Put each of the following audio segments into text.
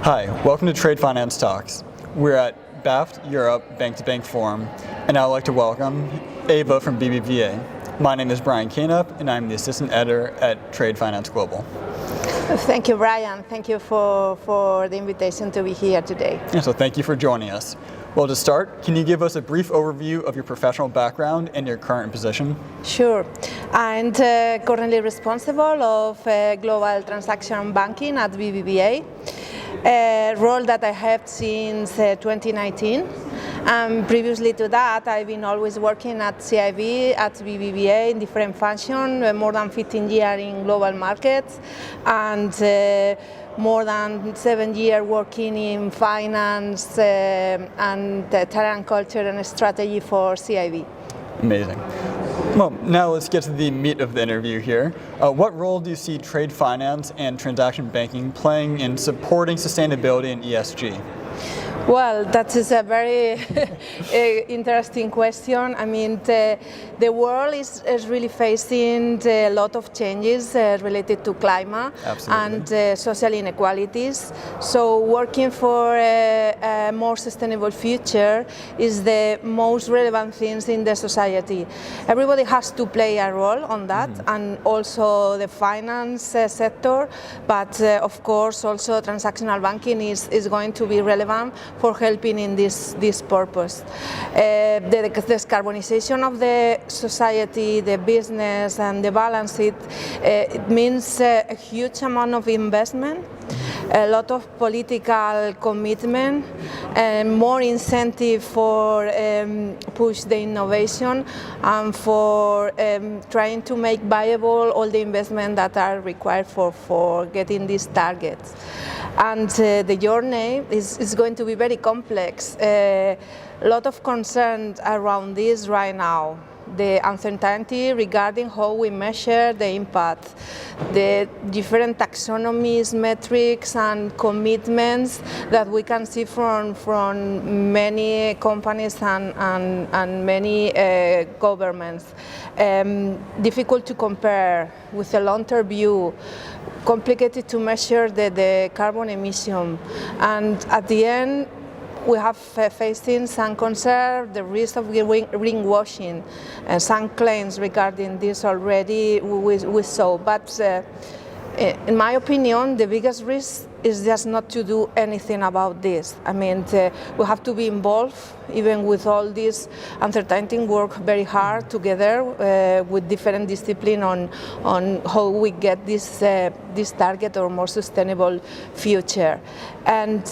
Hi, welcome to Trade Finance Talks. We're at BAFT Europe Bank-to-Bank Forum, and I'd like to welcome Eva from BBVA. My name is Brian Canup, and I'm the Assistant Editor at Trade Finance Global. Thank you, Brian. Thank you for the invitation to be here today. Yeah, so thank you for joining us. Well, to start, can you give us a brief overview of your professional background and your current position? Sure. I'm currently responsible of global transaction banking at BBVA, a role that I have since 2019. Previously to that, I've been always working at CIB, at BBVA in different functions, more than 15 years in global markets, and more than 7 years working in finance and talent culture and strategy for CIB. Amazing. Well, now let's get to the meat of the interview here. What role do you see trade finance and transaction banking playing in supporting sustainability and ESG? Well, that is a very interesting question. I mean, the world is really facing a lot of changes related to climate and social inequalities. So working for a more sustainable future is the most relevant things in the society. Everybody has to play a role on that, and also the finance sector, but of course also transactional banking is going to be relevant for helping in this purpose. The decarbonization of the society, the business and the balance sheet, it means a huge amount of investment, a lot of political commitment, and more incentive for push the innovation and for trying to make viable all the investment that are required for getting these targets. And the journey is going to be very complex. A lot of concern around this right now. The uncertainty regarding how we measure the impact, the different taxonomies, metrics and commitments that we can see from many companies and many governments. Difficult to compare with a long-term view, complicated to measure the carbon emission, and at the end we have facing some concern, the risk of greenwashing, and some claims regarding this already we saw. But in my opinion, the biggest risk is just not to do anything about this. I mean, we have to be involved, even with all this uncertainty, work very hard together with different disciplines on how we get this target or more sustainable future. And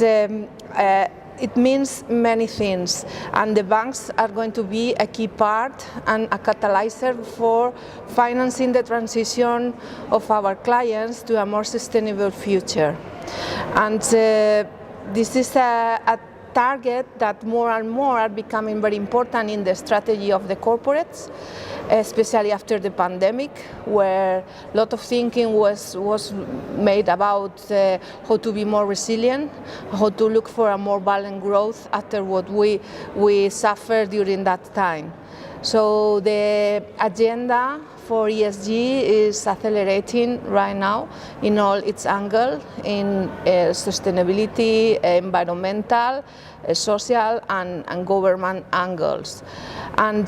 it means many things, and the banks are going to be a key part and a catalyzer for financing the transition of our clients to a more sustainable future. And this is a target that more and more are becoming very important in the strategy of the corporates, especially after the pandemic, where a lot of thinking was made about how to be more resilient, how to look for a more balanced growth after what we suffered during that time. So the agenda for ESG is accelerating right now in all its angles, in sustainability, environmental, social and government angles. And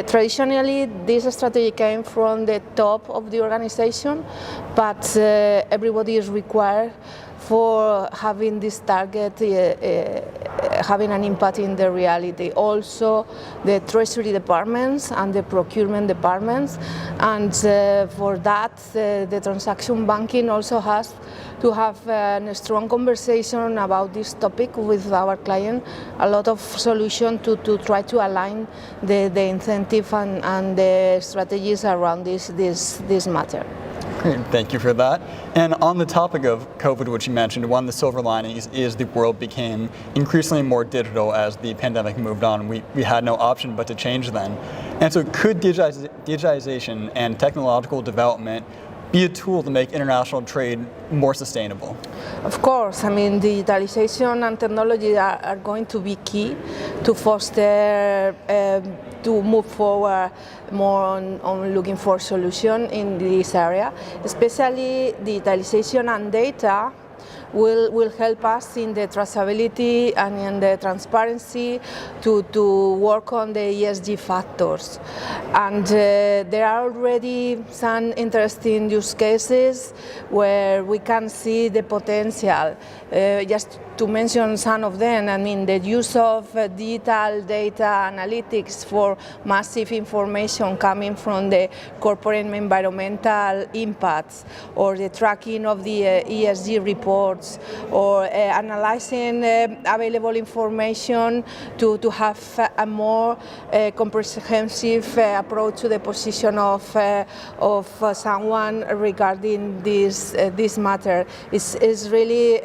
traditionally, this strategy came from the top of the organization, but everybody is required for having this target, having an impact in the reality. Also, the treasury departments and the procurement departments, and for that, the transaction banking also has to have a strong conversation about this topic with our client, a lot of solution to try to align the incentive and the strategies around this matter. Great, thank you for that. And on the topic of COVID, which you mentioned, one of the silver linings is the world became increasingly more digital as the pandemic moved on. We had no option but to change then. And so could digitization and technological development be a tool to make international trade more sustainable? Of course, I mean, digitalization and technology are going to be key to foster, to move forward more on looking for solution in this area. Especially digitalization and data will help us in the traceability and in the transparency to work on the ESG factors. And there are already some interesting use cases where we can see the potential. Just to mention some of them, I mean, the use of digital data analytics for massive information coming from the corporate environmental impacts, or the tracking of the ESG reports, or analyzing available information to have a more comprehensive approach to the position of someone regarding this matter. Is really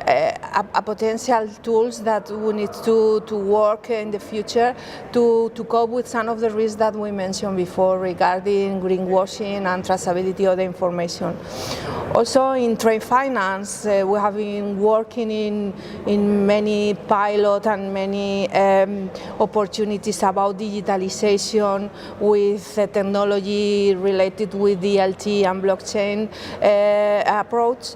a potential tools that we need to work in the future to cope with some of the risks that we mentioned before regarding greenwashing and traceability of the information. Also in trade finance, we have been working in many pilot and many opportunities about digitalization with technology related with DLT and blockchain approach.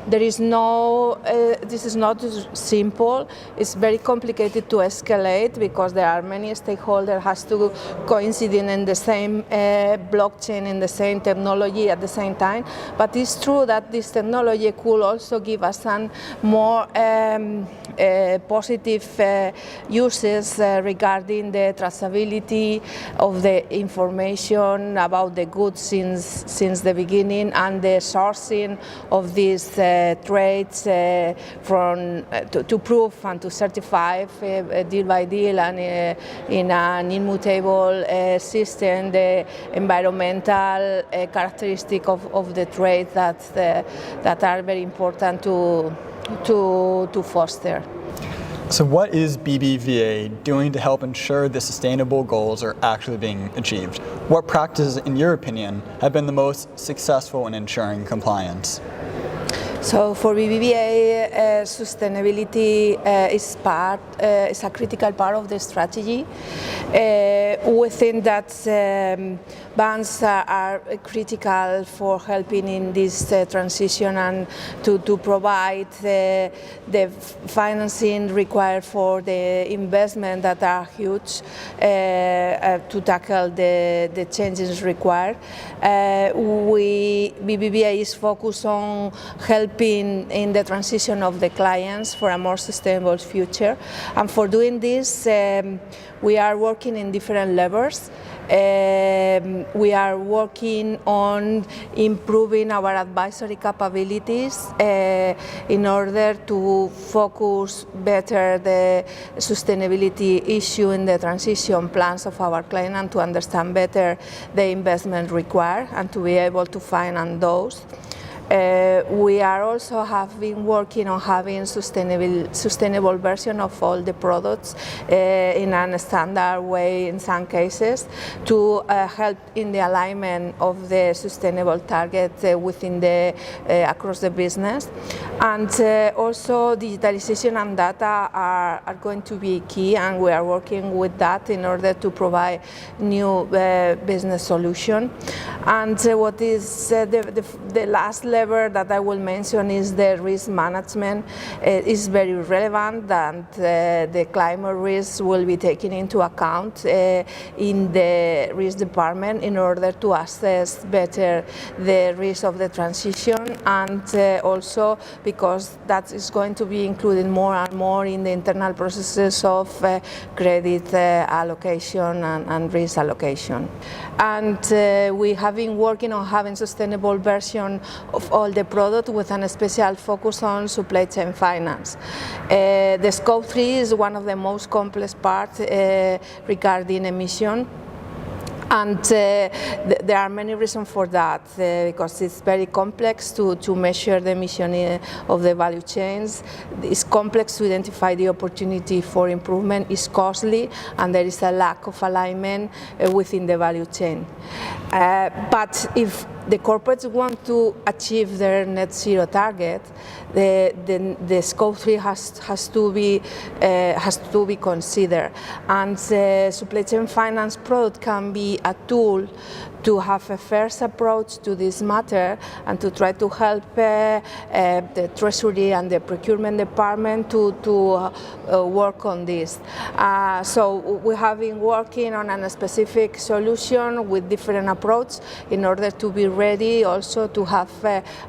There is no, this is not simple. It's very complicated to escalate because there are many stakeholders has to coincide in the same blockchain, in the same technology at the same time. But it's true that this technology could also give us some more positive uses regarding the traceability of the information about the goods since the beginning, and the sourcing of these trades to prove and to certify deal by deal, and in an immutable system the environmental characteristic of the trade that are very important to foster. So what is BBVA doing to help ensure the sustainable goals are actually being achieved? What practices, in your opinion, have been the most successful in ensuring compliance? So for BBVA, sustainability is a critical part of the strategy. We think that banks are critical for helping in this transition and to provide the financing required for the investment that are huge to tackle the changes required. BBVA is focused on helping in the transition of the clients for a more sustainable future. And for doing this, we are working in different levels. We are working on improving our advisory capabilities in order to focus better the sustainability issue in the transition plans of our client, and to understand better the investment required and to be able to finance those. We are also have been working on having sustainable version of all the products in a standard way in some cases, to help in the alignment of the sustainable target within the across the business. And also digitalization and data are going to be key, and we are working with that in order to provide new business solution. And what is the last lever that I will mention is the risk management. It is very relevant, and the climate risks will be taken into account in the risk department in order to assess better the risk of the transition, and also because that is going to be included more and more in the internal processes of credit allocation and risk allocation. And we have been working on having sustainable version of all the product with a special focus on supply chain finance. The scope 3 is one of the most complex parts regarding emission. And there are many reasons for that, because it's very complex to measure the emission of the value chains. It's complex to identify the opportunity for improvement, it's costly, and there is a lack of alignment within the value chain. But if the corporates want to achieve their net zero target, the scope 3 has to be considered, and the supply chain finance product can be a tool to have a first approach to this matter and to try to help the Treasury and the procurement department to work on this. So we have been working on a specific solution with different approaches in order to be ready also to have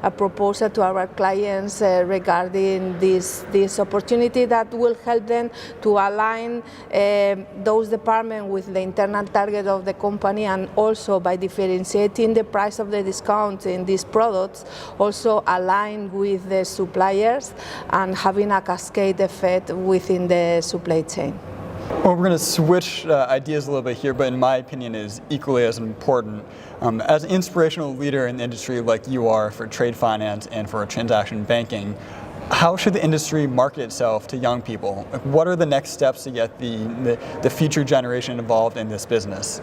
a proposal to our clients regarding this opportunity that will help them to align those departments with the internal target of the company, and also by differentiating the price of the discount in these products, also align with the suppliers and having a cascade effect within the supply chain. Well, we're going to switch ideas a little bit here, but in my opinion is equally as important. As an inspirational leader in the industry like you are for trade finance and for transaction banking, how should the industry market itself to young people? What are the next steps to get the future generation involved in this business?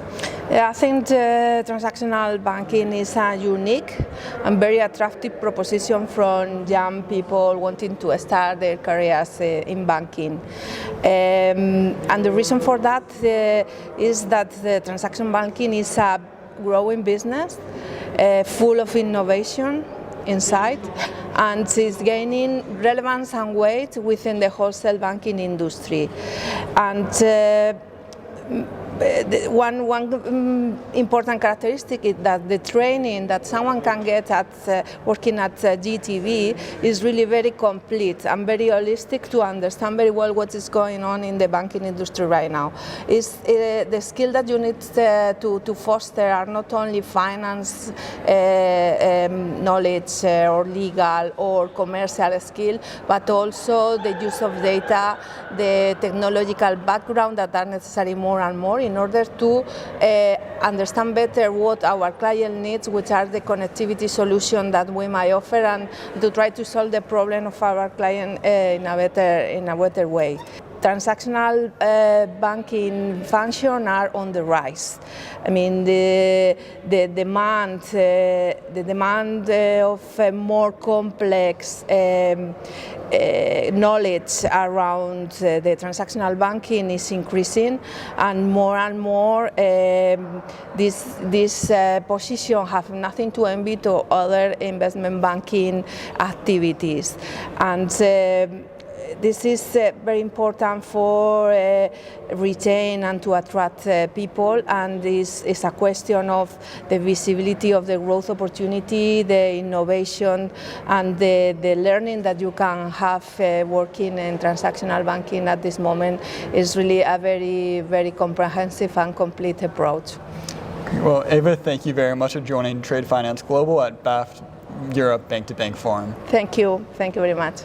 Yeah, I think transactional banking is a unique and very attractive proposition from young people wanting to start their careers in banking. And the reason for that is that the transaction banking is a growing business, full of innovation inside, and is gaining relevance and weight within the wholesale banking industry. And one important characteristic is that the training that someone can get at working at GTV is really very complete and very holistic to understand very well what is going on in the banking industry right now. It's the skill that you need to foster are not only finance knowledge or legal or commercial skill, but also the use of data, the technological background that are necessary more and more in order to understand better what our client needs, which are the connectivity solution that we might offer, and to try to solve the problem of our client in a better way. Transactional banking functions are on the rise. I mean, the demand of more complex knowledge around the transactional banking is increasing, and more this position have nothing to envy to other investment banking activities. And this is very important for retain and to attract people, and this is a question of the visibility of the growth opportunity, the innovation, and the learning that you can have working in transactional banking at this moment is really a very, very comprehensive and complete approach. Well, Eva, thank you very much for joining Trade Finance Global at BAFT Europe Bank to Bank Forum. Thank you very much.